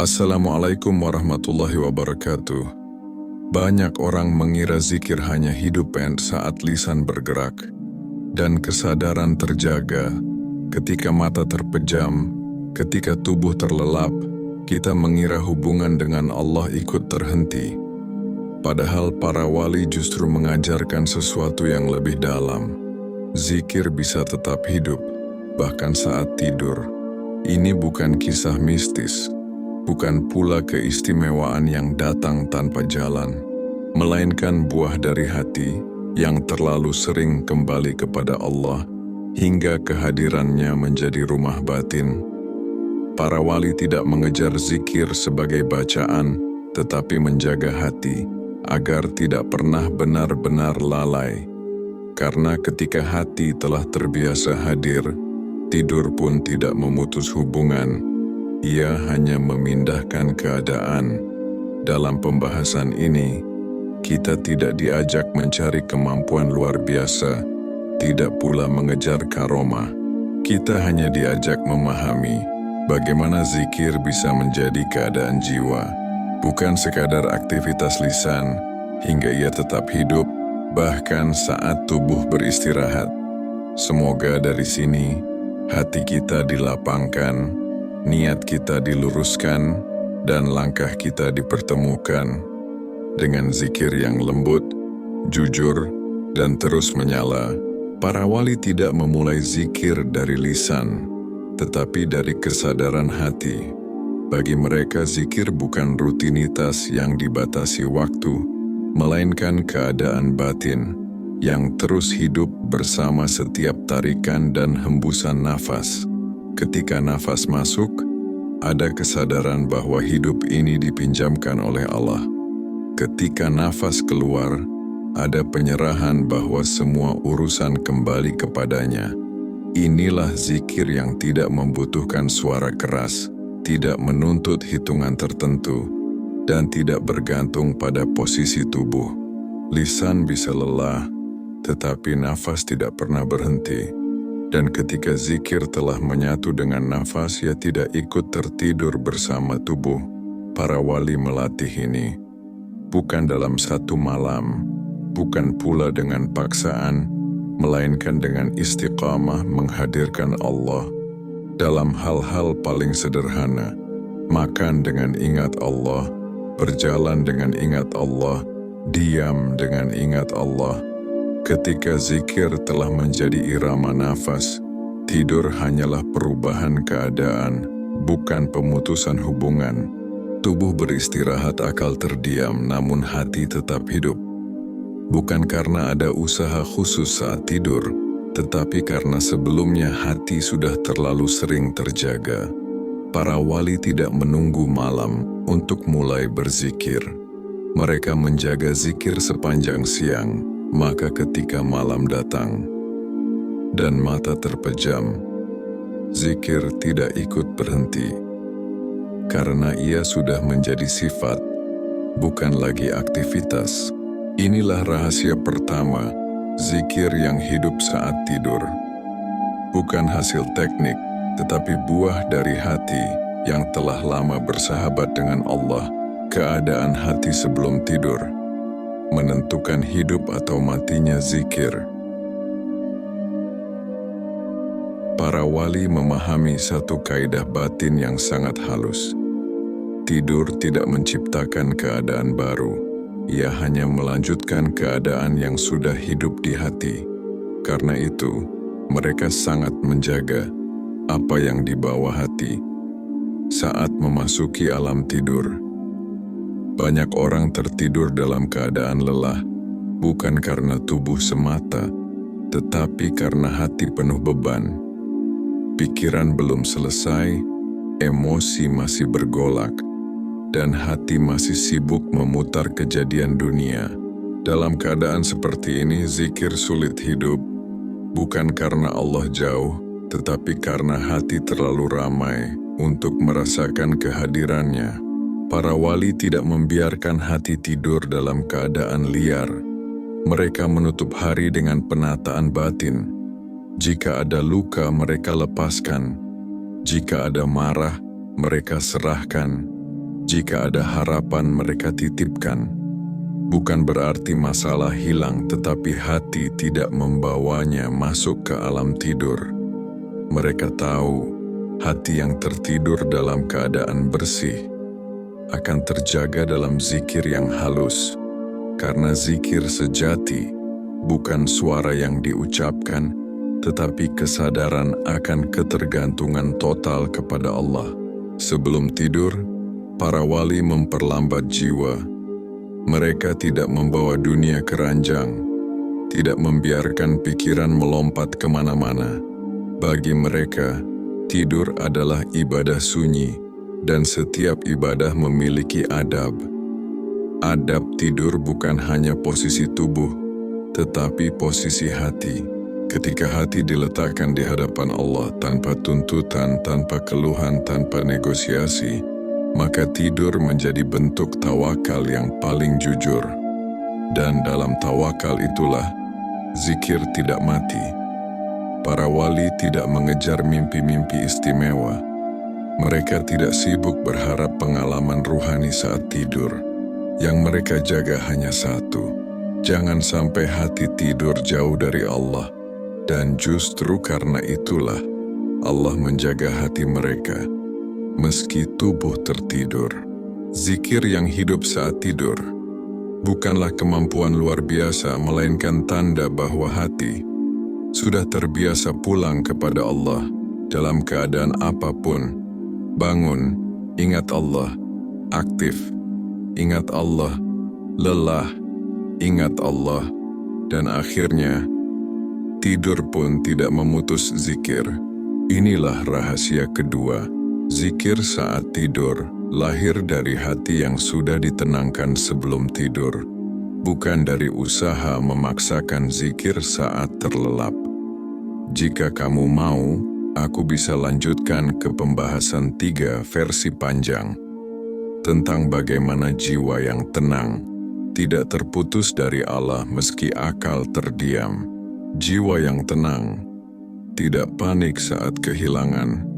Assalamualaikum warahmatullahi wabarakatuh. Banyak orang mengira zikir hanya hidup saat lisan bergerak, dan kesadaran terjaga. Ketika mata terpejam, ketika tubuh terlelap, kita mengira hubungan dengan Allah ikut terhenti. Padahal para wali justru mengajarkan sesuatu yang lebih dalam. Zikir bisa tetap hidup, bahkan saat tidur. Ini bukan kisah mistis, bukan pula keistimewaan yang datang tanpa jalan, melainkan buah dari hati yang terlalu sering kembali kepada Allah hingga kehadirannya menjadi rumah batin. Para wali tidak mengejar zikir sebagai bacaan, tetapi menjaga hati agar tidak pernah benar-benar lalai. Karena ketika hati telah terbiasa hadir, tidur pun tidak memutus hubungan. Ia hanya memindahkan keadaan. Dalam pembahasan ini, kita tidak diajak mencari kemampuan luar biasa, tidak pula mengejar karomah. Kita hanya diajak memahami bagaimana zikir bisa menjadi keadaan jiwa, bukan sekadar aktivitas lisan, hingga ia tetap hidup, bahkan saat tubuh beristirahat. Semoga dari sini, hati kita dilapangkan, niat kita diluruskan, dan langkah kita dipertemukan dengan zikir yang lembut, jujur, dan terus menyala. Para wali tidak memulai zikir dari lisan, tetapi dari kesadaran hati. Bagi mereka, zikir bukan rutinitas yang dibatasi waktu, melainkan keadaan batin yang terus hidup bersama setiap tarikan dan hembusan nafas. Ketika nafas masuk, ada kesadaran bahwa hidup ini dipinjamkan oleh Allah. Ketika nafas keluar, ada penyerahan bahwa semua urusan kembali kepadanya. Inilah zikir yang tidak membutuhkan suara keras, tidak menuntut hitungan tertentu, dan tidak bergantung pada posisi tubuh. Lisan bisa lelah, tetapi nafas tidak pernah berhenti. Dan ketika zikir telah menyatu dengan nafas, ia tidak ikut tertidur bersama tubuh. Para wali melatih ini, bukan dalam satu malam, bukan pula dengan paksaan, melainkan dengan istiqamah menghadirkan Allah dalam hal-hal paling sederhana. Makan dengan ingat Allah, berjalan dengan ingat Allah, diam dengan ingat Allah. Ketika zikir telah menjadi irama nafas, tidur hanyalah perubahan keadaan, bukan pemutusan hubungan. Tubuh beristirahat, akal terdiam, namun hati tetap hidup. Bukan karena ada usaha khusus saat tidur, tetapi karena sebelumnya hati sudah terlalu sering terjaga. Para wali tidak menunggu malam untuk mulai berzikir. Mereka menjaga zikir sepanjang siang. Maka ketika malam datang dan mata terpejam, zikir tidak ikut berhenti. Karena ia sudah menjadi sifat, bukan lagi aktivitas. Inilah rahasia pertama, zikir yang hidup saat tidur. Bukan hasil teknik, tetapi buah dari hati yang telah lama bersahabat dengan Allah. Keadaan hati sebelum tidur menentukan hidup atau matinya zikir. Para wali memahami satu kaidah batin yang sangat halus. Tidur tidak menciptakan keadaan baru, ia hanya melanjutkan keadaan yang sudah hidup di hati. Karena itu, mereka sangat menjaga apa yang dibawa hati saat memasuki alam tidur. Banyak orang tertidur dalam keadaan lelah, bukan karena tubuh semata, tetapi karena hati penuh beban. Pikiran belum selesai, emosi masih bergolak, dan hati masih sibuk memutar kejadian dunia. Dalam keadaan seperti ini, zikir sulit hidup, bukan karena Allah jauh, tetapi karena hati terlalu ramai untuk merasakan kehadirannya. Para wali tidak membiarkan hati tidur dalam keadaan liar. Mereka menutup hari dengan penataan batin. Jika ada luka, mereka lepaskan. Jika ada marah, mereka serahkan. Jika ada harapan mereka titipkan, bukan berarti masalah hilang, tetapi hati tidak membawanya masuk ke alam tidur. Mereka tahu hati yang tertidur dalam keadaan bersih akan terjaga dalam zikir yang halus, karena zikir sejati bukan suara yang diucapkan, tetapi kesadaran akan ketergantungan total kepada Allah. Sebelum tidur, para wali memperlambat jiwa. Mereka tidak membawa dunia ke ranjang, tidak membiarkan pikiran melompat kemana-mana. Bagi mereka, tidur adalah ibadah sunyi, dan setiap ibadah memiliki adab. Adab tidur bukan hanya posisi tubuh, tetapi posisi hati. Ketika hati diletakkan di hadapan Allah tanpa tuntutan, tanpa keluhan, tanpa negosiasi, maka tidur menjadi bentuk tawakal yang paling jujur. Dan dalam tawakal itulah zikir tidak mati. Para wali tidak mengejar mimpi-mimpi istimewa. Mereka tidak sibuk berharap pengalaman ruhani saat tidur. Yang mereka jaga hanya satu: jangan sampai hati tidur jauh dari Allah. Dan justru karena itulah Allah menjaga hati mereka meski tubuh tertidur. Zikir yang hidup saat tidur bukanlah kemampuan luar biasa, melainkan tanda bahwa hati sudah terbiasa pulang kepada Allah dalam keadaan apapun. Bangun, ingat Allah. Aktif, ingat Allah. Lelah, ingat Allah. Dan akhirnya, tidur pun tidak memutus zikir. Inilah rahasia kedua. Zikir saat tidur lahir dari hati yang sudah ditenangkan sebelum tidur, bukan dari usaha memaksakan zikir saat terlelap. Jika kamu mau, aku bisa lanjutkan ke pembahasan 3 versi panjang tentang bagaimana jiwa yang tenang tidak terputus dari Allah meski akal terdiam. Jiwa yang tenang tidak panik saat kehilangan,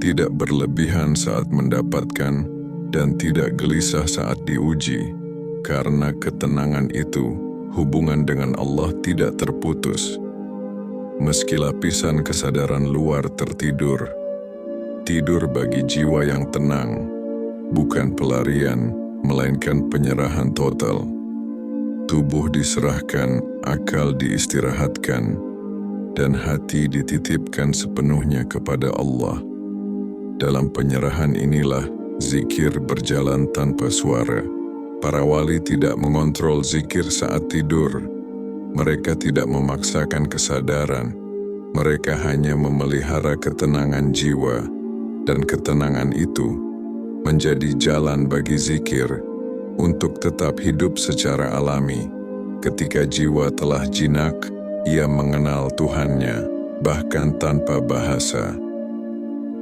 tidak berlebihan saat mendapatkan, dan tidak gelisah saat diuji. Karena ketenangan itu, hubungan dengan Allah tidak terputus. Meski lapisan kesadaran luar tertidur, tidur bagi jiwa yang tenang bukan pelarian, melainkan penyerahan total. Tubuh diserahkan, akal diistirahatkan, dan hati dititipkan sepenuhnya kepada Allah. Dalam penyerahan inilah zikir berjalan tanpa suara. Para wali tidak mengontrol zikir saat tidur. Mereka tidak memaksakan kesadaran. Mereka hanya memelihara ketenangan jiwa, dan ketenangan itu menjadi jalan bagi zikir untuk tetap hidup secara alami. Ketika jiwa telah jinak, ia mengenal Tuhannya, bahkan tanpa bahasa.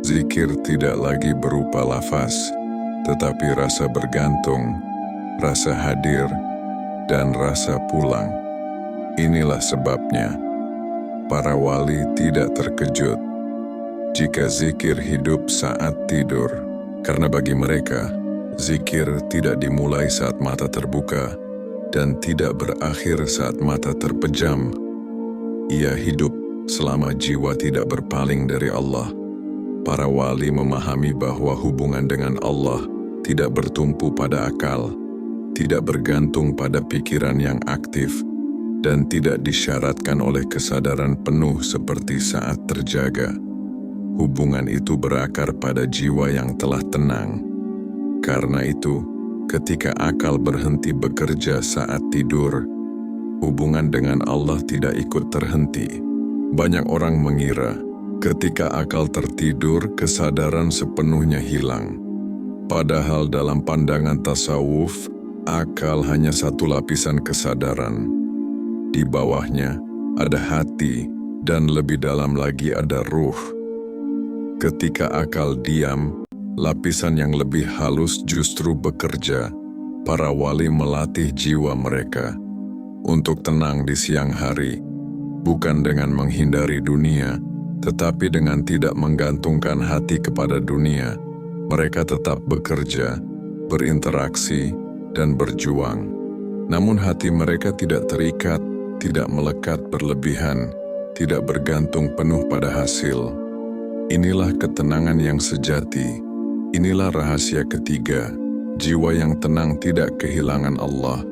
Zikir tidak lagi berupa lafaz, tetapi rasa bergantung, rasa hadir, dan rasa pulang. Inilah sebabnya para wali tidak terkejut jika zikir hidup saat tidur, karena bagi mereka, zikir tidak dimulai saat mata terbuka dan tidak berakhir saat mata terpejam. Ia hidup selama jiwa tidak berpaling dari Allah. Para wali memahami bahwa hubungan dengan Allah tidak bertumpu pada akal, tidak bergantung pada pikiran yang aktif, dan tidak disyaratkan oleh kesadaran penuh seperti saat terjaga. Hubungan itu berakar pada jiwa yang telah tenang. Karena itu, ketika akal berhenti bekerja saat tidur, hubungan dengan Allah tidak ikut terhenti. Banyak orang mengira ketika akal tertidur, kesadaran sepenuhnya hilang. Padahal dalam pandangan tasawuf, akal hanya satu lapisan kesadaran. Di bawahnya ada hati, dan lebih dalam lagi ada ruh. Ketika akal diam, lapisan yang lebih halus justru bekerja. Para wali melatih jiwa mereka untuk tenang di siang hari, bukan dengan menghindari dunia, tetapi dengan tidak menggantungkan hati kepada dunia. Mereka tetap bekerja, berinteraksi, dan berjuang. Namun hati mereka tidak terikat, tidak melekat berlebihan, tidak bergantung penuh pada hasil. Inilah ketenangan yang sejati. Inilah rahasia ketiga. Jiwa yang tenang tidak kehilangan Allah,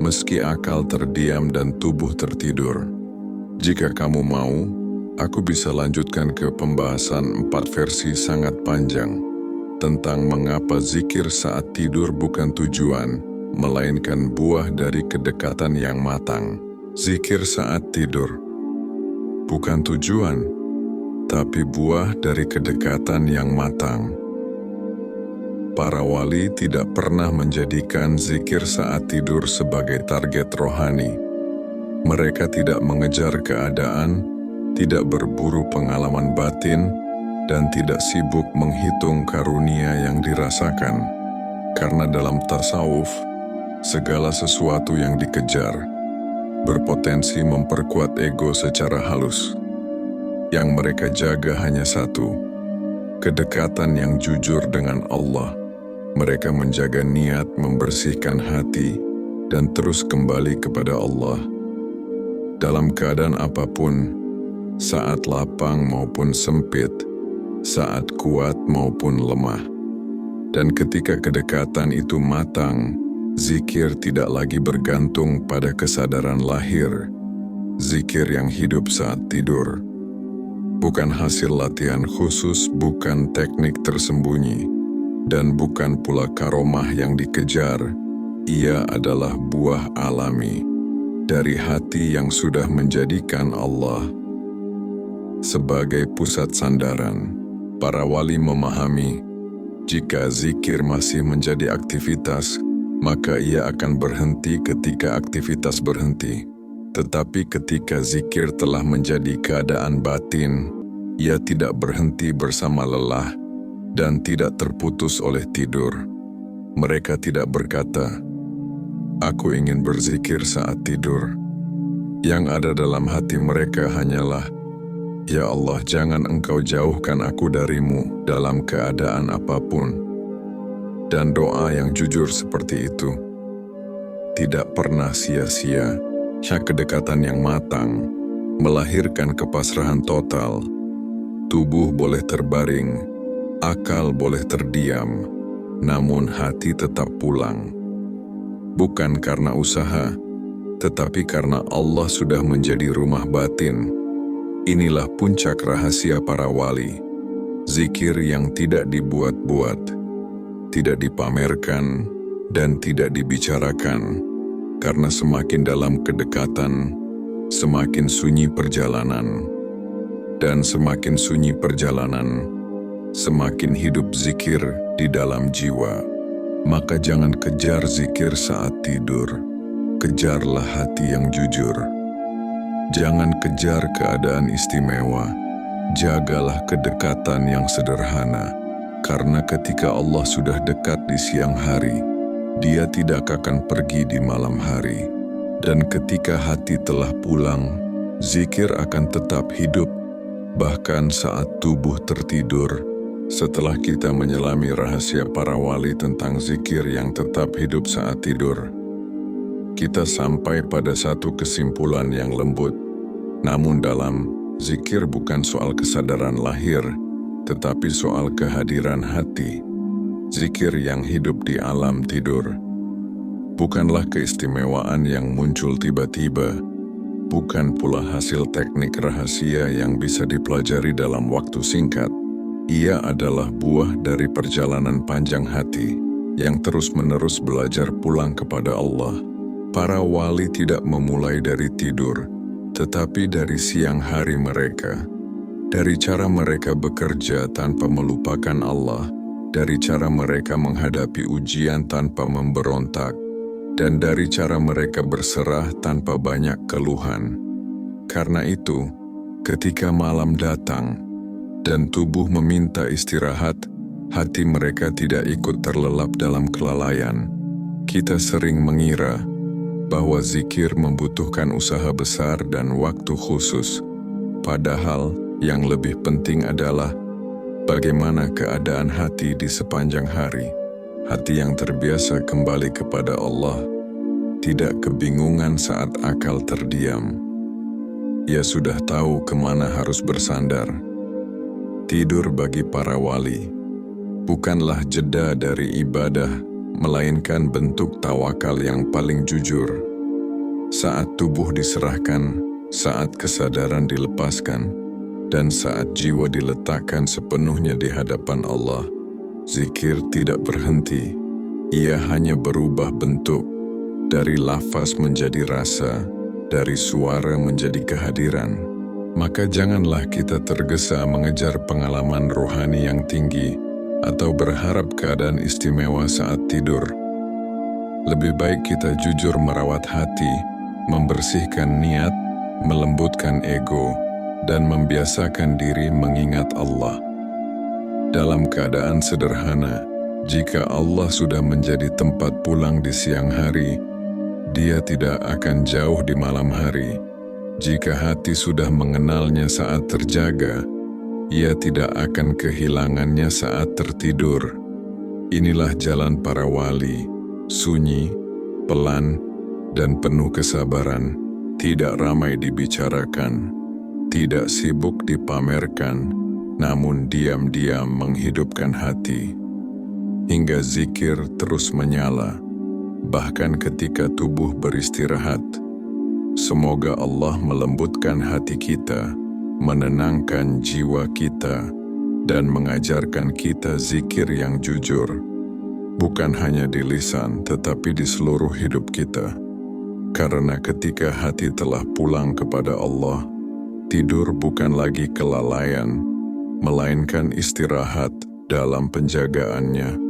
meski akal terdiam dan tubuh tertidur. Jika kamu mau, aku bisa lanjutkan ke pembahasan 4 versi sangat panjang tentang mengapa zikir saat tidur bukan tujuan, melainkan buah dari kedekatan yang matang. Zikir saat tidur bukan tujuan, tapi buah dari kedekatan yang matang. Para wali tidak pernah menjadikan zikir saat tidur sebagai target rohani. Mereka tidak mengejar keadaan, tidak berburu pengalaman batin, dan tidak sibuk menghitung karunia yang dirasakan. Karena dalam tasawuf, segala sesuatu yang dikejar berpotensi memperkuat ego secara halus. Yang mereka jaga hanya satu, kedekatan yang jujur dengan Allah. Mereka menjaga niat, membersihkan hati, dan terus kembali kepada Allah. Dalam keadaan apapun, saat lapang maupun sempit, saat kuat maupun lemah. Dan ketika kedekatan itu matang, zikir tidak lagi bergantung pada kesadaran lahir. Zikir yang hidup saat tidur bukan hasil latihan khusus, bukan teknik tersembunyi, dan bukan pula karomah yang dikejar. Ia adalah buah alami dari hati yang sudah menjadikan Allah sebagai pusat sandaran. Para wali memahami, jika zikir masih menjadi aktivitas, maka ia akan berhenti ketika aktivitas berhenti. Tetapi ketika zikir telah menjadi keadaan batin, ia tidak berhenti bersama lelah dan tidak terputus oleh tidur. Mereka tidak berkata, "Aku ingin berzikir saat tidur." Yang ada dalam hati mereka hanyalah, "Ya Allah, jangan Engkau jauhkan aku darimu dalam keadaan apapun." Dan doa yang jujur seperti itu tidak pernah sia-sia. Kedekatan yang matang melahirkan kepasrahan total. Tubuh boleh terbaring, akal boleh terdiam, namun hati tetap pulang. Bukan karena usaha, tetapi karena Allah sudah menjadi rumah batin. Inilah puncak rahasia para wali. Zikir yang tidak dibuat-buat, tidak dipamerkan, dan tidak dibicarakan. Karena semakin dalam kedekatan, semakin sunyi perjalanan. Dan semakin sunyi perjalanan, semakin hidup zikir di dalam jiwa. Maka jangan kejar zikir saat tidur. Kejarlah hati yang jujur. Jangan kejar keadaan istimewa. Jagalah kedekatan yang sederhana. Karena ketika Allah sudah dekat di siang hari, Dia tidak akan pergi di malam hari. Dan ketika hati telah pulang, zikir akan tetap hidup. Bahkan saat tubuh tertidur. Setelah kita menyelami rahasia para wali tentang zikir yang tetap hidup saat tidur, kita sampai pada satu kesimpulan yang lembut. Namun dalam, zikir bukan soal kesadaran lahir, tetapi soal kehadiran hati. Zikir yang hidup di alam tidur bukanlah keistimewaan yang muncul tiba-tiba, bukan pula hasil teknik rahasia yang bisa dipelajari dalam waktu singkat. Ia adalah buah dari perjalanan panjang hati yang terus-menerus belajar pulang kepada Allah. Para wali tidak memulai dari tidur, tetapi dari siang hari mereka. Dari cara mereka bekerja tanpa melupakan Allah, dari cara mereka menghadapi ujian tanpa memberontak, dan dari cara mereka berserah tanpa banyak keluhan. Karena itu, ketika malam datang dan tubuh meminta istirahat, hati mereka tidak ikut terlelap dalam kelalaian. Kita sering mengira bahwa zikir membutuhkan usaha besar dan waktu khusus. Padahal yang lebih penting adalah bagaimana keadaan hati di sepanjang hari. hati yang terbiasa kembali kepada Allah, tidak kebingungan saat akal terdiam. Ia sudah tahu kemana harus bersandar. Tidur bagi para wali bukanlah jeda dari ibadah, melainkan bentuk tawakal yang paling jujur. Saat tubuh diserahkan, saat kesadaran dilepaskan, dan saat jiwa diletakkan sepenuhnya di hadapan Allah, zikir tidak berhenti. Ia hanya berubah bentuk, dari lafaz menjadi rasa, dari suara menjadi kehadiran. Maka janganlah kita tergesa mengejar pengalaman rohani yang tinggi atau berharap keadaan istimewa saat tidur. Lebih baik kita jujur merawat hati, membersihkan niat, melembutkan ego, dan membiasakan diri mengingat Allah. Dalam keadaan sederhana, jika Allah sudah menjadi tempat pulang di siang hari, Dia tidak akan jauh di malam hari. Jika hati sudah mengenalnya saat terjaga, Ia tidak akan kehilangannya saat tertidur. Inilah jalan para wali, sunyi, pelan, dan penuh kesabaran, tidak ramai dibicarakan, tidak sibuk dipamerkan, namun diam-diam menghidupkan hati. Hingga zikir terus menyala, bahkan ketika tubuh beristirahat. Semoga Allah melembutkan hati kita, menenangkan jiwa kita, dan mengajarkan kita zikir yang jujur, bukan hanya di lisan tetapi di seluruh hidup kita. Karena ketika hati telah pulang kepada Allah, tidur bukan lagi kelalaian, melainkan istirahat dalam penjagaannya.